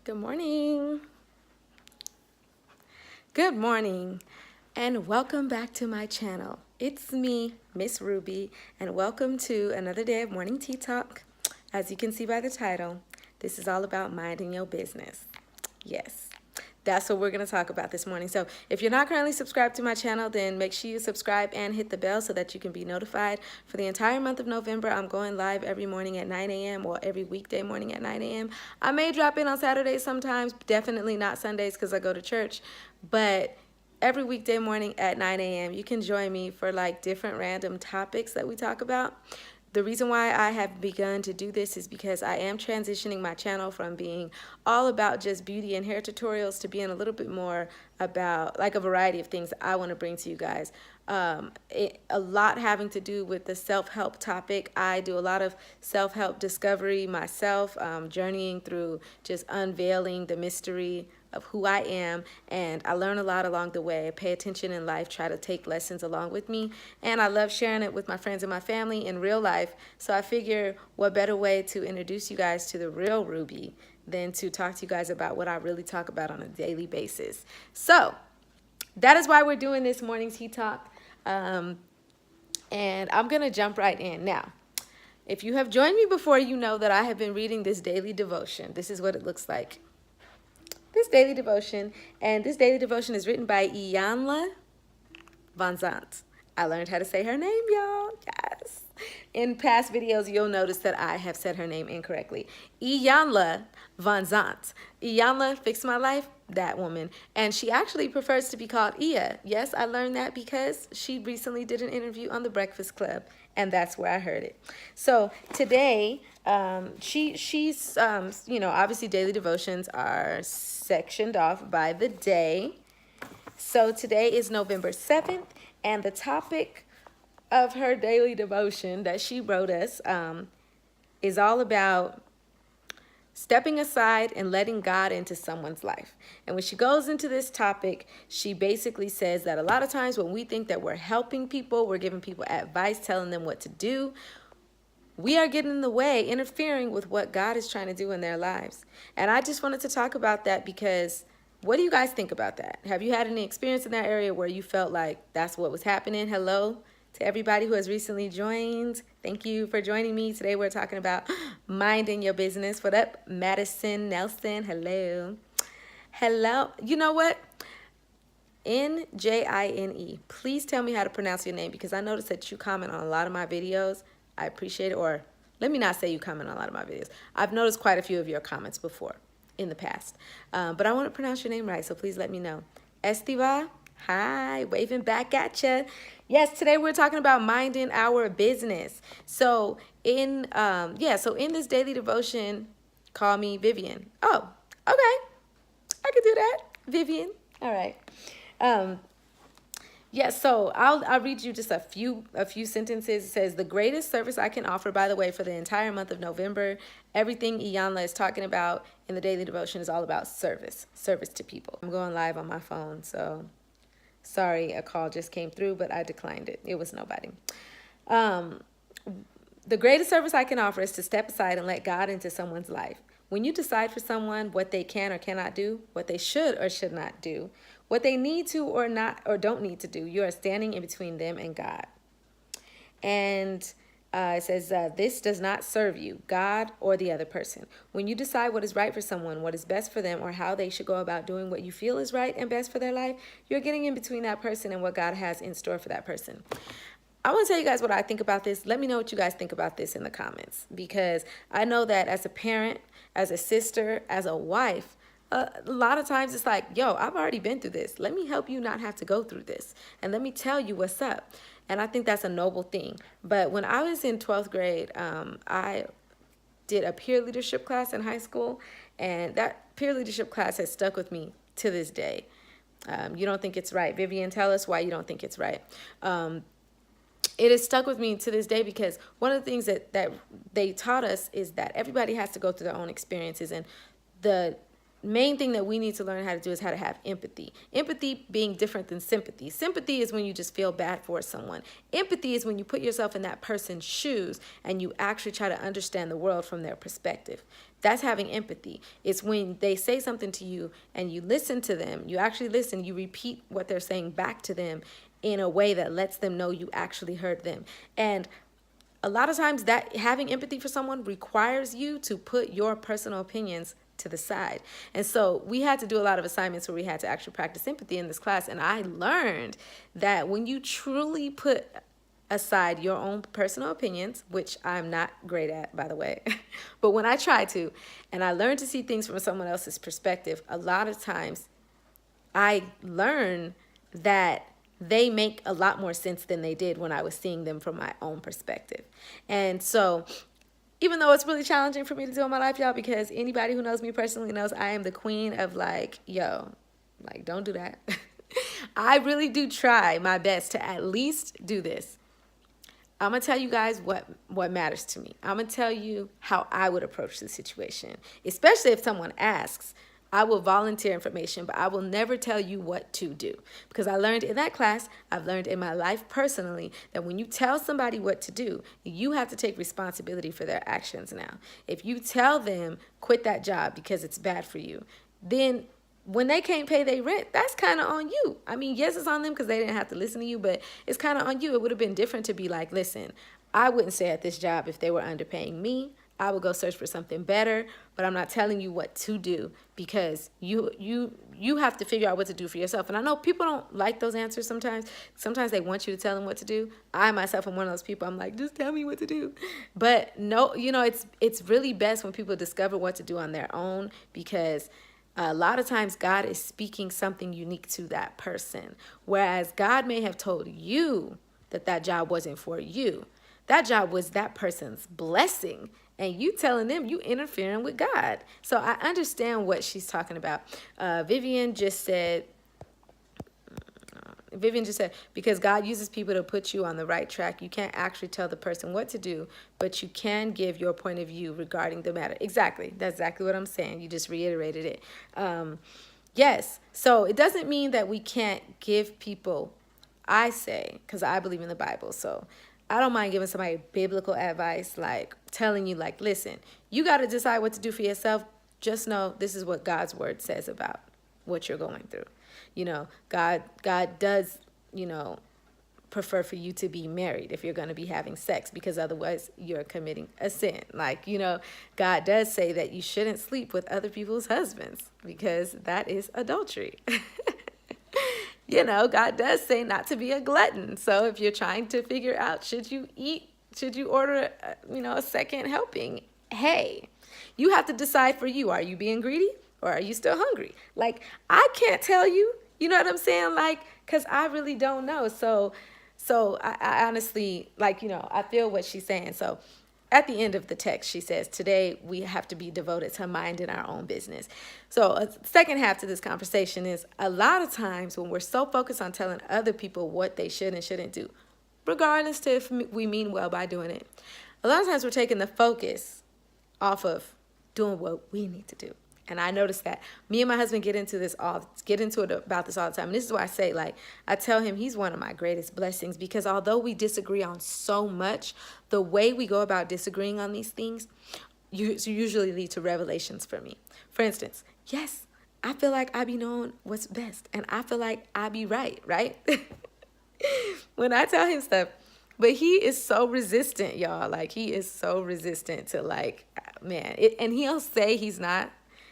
Good morning. Good morning, and welcome back to my channel. It's me, Miss Ruby, and welcome to another day of Morning Tea Talk. As you can see by the title, this is all about minding your business. Yes, that's what we're going to talk about this morning. So if you're not currently subscribed to my channel, then make sure you subscribe and hit the bell so that you can be notified. For the entire month of November, I'm going live every morning at 9 a.m. or every weekday morning at 9 a.m. I may drop in on Saturdays sometimes, definitely not Sundays because I go to church, but every weekday morning at 9 a.m. you can join me for like different random topics that we talk about. The reason why I have begun to do this is because I am transitioning my channel from being all about just beauty and hair tutorials to being a little bit more about like a variety of things I want to bring to you guys. A lot having to do with the self-help topic. I do a lot of self-help discovery myself, journeying through just unveiling the mystery of who I am, and I learn a lot along the way. I pay attention in life, try to take lessons along with me, and I love sharing it with my friends and my family in real life. So I figure what better way to introduce you guys to the real Ruby than to talk to you guys about what I really talk about on a daily basis. So that is why we're doing this morning tea talk, and I'm gonna jump right in now. If you have joined me before, you know that I have been reading this daily devotion. This is what it looks like. This daily devotion, and this daily devotion is written by Iyanla Vanzant. I learned how to say her name, y'all. Yes. In past videos, you'll notice that I have said her name incorrectly. Iyanla Vanzant. Iyanla fixed my life, that woman. And she actually prefers to be called Iya. Yes, I learned that because she recently did an interview on The Breakfast Club, and that's where I heard it. So today, she's obviously daily devotions are sectioned off by the day. So today is November 7th, and the topic of her daily devotion that she wrote us is all about stepping aside and letting God into someone's life. And when she goes into this topic, she basically says that a lot of times when we think that we're helping people, we're giving people advice, telling them what to do, we are getting in the way, interfering with what God is trying to do in their lives. And I just wanted to talk about that because what do you guys think about that? Have you had any experience in that area where you felt like that's what was happening? Hello to everybody who has recently joined. Thank you for joining me. Today we're talking about minding your business. What up, Madison Nelson? Hello. Hello. You know what? Njine. Please tell me how to pronounce your name because I noticed that you comment on a lot of my videos. I appreciate it. Or let me not say you comment on a lot of my videos. I've noticed quite a few of your comments before in the past. But I want to pronounce your name right, so please let me know. Estiva, hi, waving back at you. Yes, today we're talking about minding our business. So in this daily devotion, call me Vivian. Oh, okay. I could do that. Vivian. All right. So I'll read you just a few sentences. It says, the greatest service I can offer, by the way, for the entire month of November, everything Iyanla is talking about in the daily devotion is all about service to people. I'm going live on my phone, so sorry, a call just came through, but I declined it. It was nobody. The greatest service I can offer is to step aside and let God into someone's life. When you decide for someone what they can or cannot do, what they should or should not do, what they need to or not or don't need to do, you are standing in between them and God. And it says, this does not serve you, God or the other person. When you decide what is right for someone, what is best for them, or how they should go about doing what you feel is right and best for their life, you're getting in between that person and what God has in store for that person. I want to tell you guys what I think about this. Let me know what you guys think about this in the comments, because I know that as a parent, as a sister, as a wife, a lot of times it's like, yo, I've already been through this. Let me help you not have to go through this. And let me tell you what's up. And I think that's a noble thing. But when I was in 12th grade, I did a peer leadership class in high school. And that peer leadership class has stuck with me to this day. You don't think it's right. Vivian, tell us why you don't think it's right. It has stuck with me to this day because one of the things that they taught us is that everybody has to go through their own experiences, and the main thing that we need to learn how to do is how to have empathy. Empathy being different than sympathy. Sympathy is when you just feel bad for someone. Empathy is when you put yourself in that person's shoes and you actually try to understand the world from their perspective. That's having empathy. It's when they say something to you and you listen to them. You actually listen. You repeat what they're saying back to them in a way that lets them know you actually heard them. And a lot of times that having empathy for someone requires you to put your personal opinions to the side. And so we had to do a lot of assignments where we had to actually practice empathy in this class. And I learned that when you truly put aside your own personal opinions, which I'm not great at, by the way, but when I try to, and I learn to see things from someone else's perspective, a lot of times I learn that they make a lot more sense than they did when I was seeing them from my own perspective. And so even though it's really challenging for me to do in my life, y'all, because anybody who knows me personally knows I am the queen of like, yo, like, don't do that. I really do try my best to at least do this. I'm going to tell you guys what matters to me. I'm going to tell you how I would approach the situation, especially if someone asks. I will volunteer information, but I will never tell you what to do. Because I learned in that class, I've learned in my life personally, that when you tell somebody what to do, you have to take responsibility for their actions now. If you tell them, quit that job because it's bad for you, then when they can't pay their rent, that's kind of on you. I mean, yes, it's on them because they didn't have to listen to you, but it's kind of on you. It would have been different to be like, listen, I wouldn't stay at this job if they were underpaying me. I would go search for something better, but I'm not telling you what to do because you have to figure out what to do for yourself. And I know people don't like those answers sometimes. Sometimes they want you to tell them what to do. I myself am one of those people. I'm like, just tell me what to do. But no, it's really best when people discover what to do on their own, because a lot of times God is speaking something unique to that person. Whereas God may have told you that job wasn't for you. That job was that person's blessing. And you telling them you interfering with God. So I understand what she's talking about. Vivian just said, because God uses people to put you on the right track, you can't actually tell the person what to do, but you can give your point of view regarding the matter. Exactly. That's exactly what I'm saying. You just reiterated it. Yes. So it doesn't mean that we can't give people, I say, because I believe in the Bible. So I don't mind giving somebody biblical advice, like telling you, like, listen, you got to decide what to do for yourself. Just know this is what God's word says about what you're going through. God does, prefer for you to be married if you're going to be having sex, because otherwise you're committing a sin. Like, God does say that you shouldn't sleep with other people's husbands because that is adultery. God does say not to be a glutton. So if you're trying to figure out, should you order, a second helping? Hey, you have to decide for you. Are you being greedy or are you still hungry? Like, I can't tell you, you know what I'm saying? Like, because I really don't know. So I honestly, I feel what she's saying. So at the end of the text, she says, today we have to be devoted to minding our own business. So a second half to this conversation is, a lot of times when we're so focused on telling other people what they should and shouldn't do, regardless to if we mean well by doing it, a lot of times we're taking the focus off of doing what we need to do. And I noticed that me and my husband get into it about this all the time. And this is why I say, I tell him he's one of my greatest blessings, because although we disagree on so much, the way we go about disagreeing on these things usually lead to revelations for me. For instance, yes, I feel like I be knowing what's best, and I feel like I be right? When I tell him stuff. But he is so resistant, y'all. Like, he is so resistant to, and he'll say he's not.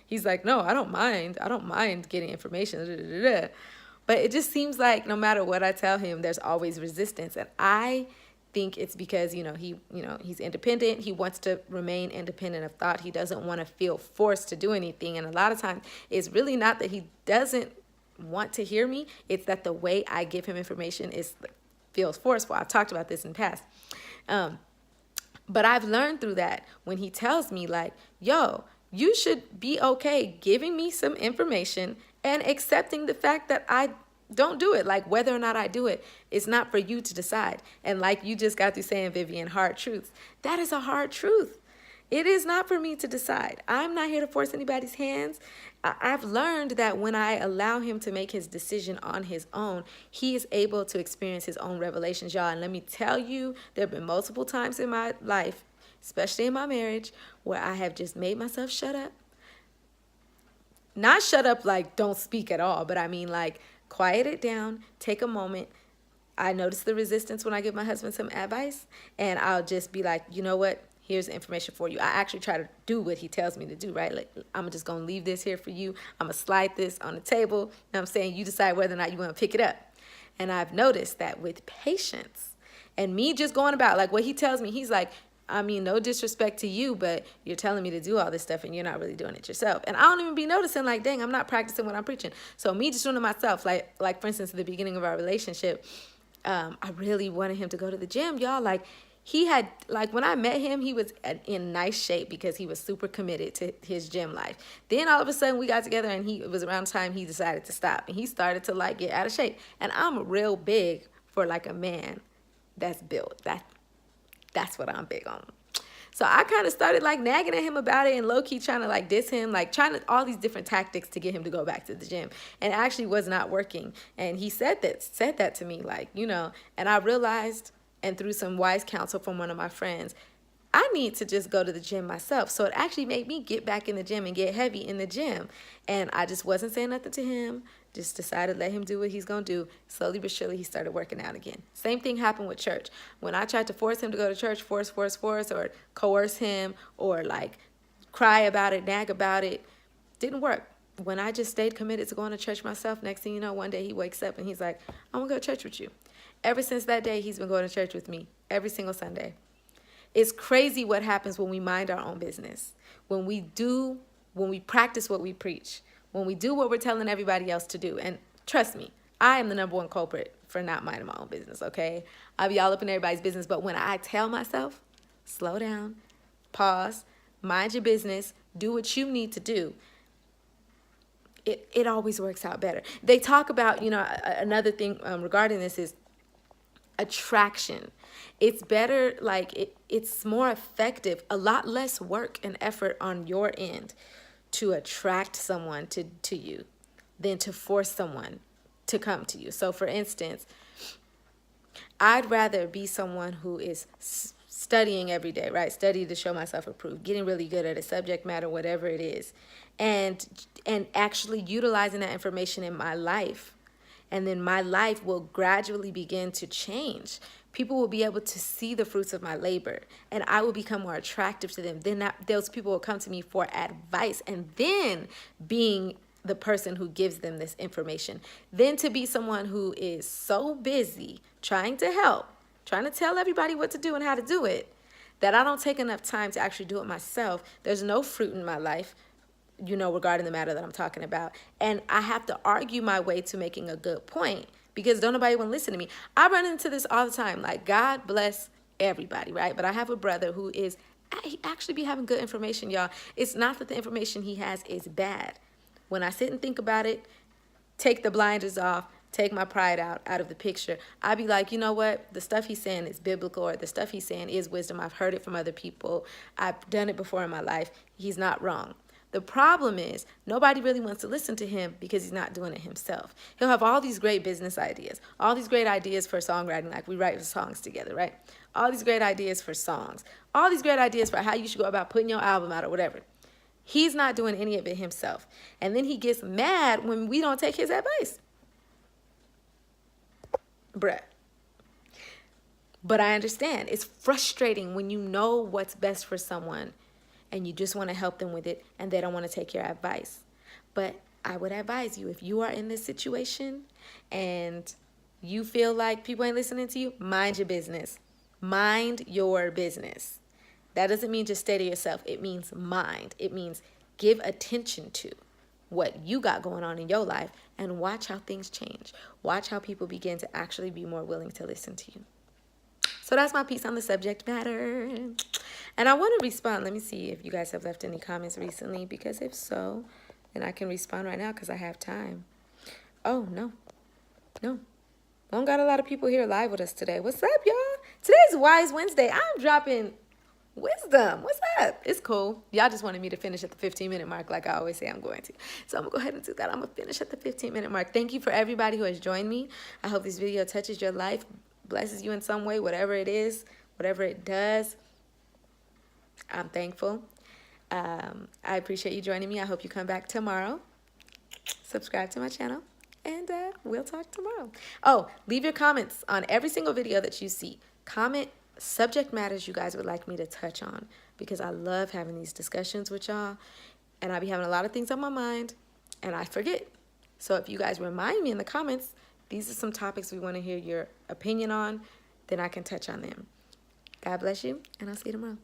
He's like, no, I don't mind getting information. But it just seems like no matter what I tell him, there's always resistance. And I think it's because, he's independent. He wants to remain independent of thought. He doesn't want to feel forced to do anything. And a lot of times it's really not that he doesn't want to hear me. It's that the way I give him information feels forceful. I've talked about this in the past. But I've learned through that when he tells me, like, yo, you should be okay giving me some information and accepting the fact that I don't do it. Like, whether or not I do it, it's not for you to decide. And like you just got through saying, Vivian, hard truths. That is a hard truth. It is not for me to decide. I'm not here to force anybody's hands. I've learned that when I allow him to make his decision on his own, he is able to experience his own revelations, y'all. And let me tell you, there have been multiple times in my life, especially in my marriage, where I have just made myself shut up. Not shut up like don't speak at all, but I mean like quiet it down, take a moment. I notice the resistance when I give my husband some advice, and I'll just be like, you know what? Here's the information for you. I actually try to do what he tells me to do, right? Like, I'm just going to leave this here for you. I'm going to slide this on the table. And I'm saying you decide whether or not you want to pick it up. And I've noticed that with patience and me just going about, like what he tells me, he's like, I mean, no disrespect to you, but you're telling me to do all this stuff and you're not really doing it yourself. And I don't even be noticing like, dang, I'm not practicing what I'm preaching. So me just doing it myself, like for instance, at the beginning of our relationship, I really wanted him to go to the gym, y'all. Like he had, like when I met him, he was in nice shape because he was super committed to his gym life. Then all of a sudden we got together and it was around the time he decided to stop and he started to like get out of shape. And I'm real big for like a man that's built. That's what I'm big on. So I kind of started like nagging at him about it and low-key trying to like diss him, like trying to all these different tactics to get him to go back to the gym. And it actually was not working. And he said that to me, like, you know, and I realized, and through some wise counsel from one of my friends, I need to just go to the gym myself. So it actually made me get back in the gym and get heavy in the gym. And I just wasn't saying nothing to him. Just decided let him do what he's going to do. Slowly but surely, he started working out again. Same thing happened with church. When I tried to force him to go to church, force, or coerce him, or like cry about it, nag about it, didn't work. When I just stayed committed to going to church myself, next thing you know, one day he wakes up and he's like, I'm going to go to church with you. Ever since that day, he's been going to church with me every single Sunday. It's crazy what happens when we mind our own business. When we practice what we preach. When we do what we're telling everybody else to do. And trust me, I am the number one culprit for not minding my own business, okay? I'll be all up in everybody's business. But when I tell myself, slow down, pause, mind your business, do what you need to do, it always works out better. They talk about, you know, another thing regarding this is attraction. It's better, like it's more effective, a lot less work and effort on your end to attract someone to you than to force someone to come to you. So for instance, I'd rather be someone who is studying every day, right? Study to show myself approved, getting really good at a subject matter, whatever it is, and actually utilizing that information in my life. And then my life will gradually begin to change. People will be able to see the fruits of my labor, and I will become more attractive to them. Then those people will come to me for advice, and then being the person who gives them this information. Then to be someone who is so busy trying to help, trying to tell everybody what to do and how to do it, that I don't take enough time to actually do it myself. There's no fruit in my life, you know, regarding the matter that I'm talking about. And I have to argue my way to making a good point because don't nobody want to listen to me. I run into this all the time. Like, God bless everybody, right? But I have a brother who he actually be having good information, y'all. It's not that the information he has is bad. When I sit and think about it, take the blinders off, take my pride out of the picture, I'd be like, you know what? The stuff he's saying is biblical, or the stuff he's saying is wisdom. I've heard it from other people. I've done it before in my life. He's not wrong. The problem is nobody really wants to listen to him because he's not doing it himself. He'll have all these great business ideas, all these great ideas for songwriting, like we write songs together, right? All these great ideas for songs, all these great ideas for how you should go about putting your album out or whatever. He's not doing any of it himself. And then he gets mad when we don't take his advice. Bruh. But I understand. It's frustrating when you know what's best for someone and you just want to help them with it, and they don't want to take your advice. But I would advise you, if you are in this situation and you feel like people ain't listening to you, mind your business. Mind your business. That doesn't mean just stay to yourself. It means mind. It means give attention to what you got going on in your life and watch how things change. Watch how people begin to actually be more willing to listen to you. So that's my piece on the subject matter. And I want to respond. Let me see if you guys have left any comments recently, because if so, then I can respond right now because I have time. Oh, no. I don't got a lot of people here live with us today. What's up, y'all? Today's Wise Wednesday. I'm dropping Wisdom, what's up? It's cool. Y'all just wanted me to finish at the 15-minute mark like I always say I'm going to. So I'm going to go ahead and do that. I'm going to finish at the 15-minute mark. Thank you for everybody who has joined me. I hope this video touches your life, blesses you in some way, whatever it is, whatever it does. I'm thankful. I appreciate you joining me. I hope you come back tomorrow. Subscribe to my channel, and we'll talk tomorrow. Oh, leave your comments on every single video that you see. Comment subject matters you guys would like me to touch on, because I love having these discussions with y'all, and I be having a lot of things on my mind, and I forget. So if you guys remind me in the comments, these are some topics we want to hear your opinion on, then I can touch on them. God bless you, and I'll see you tomorrow.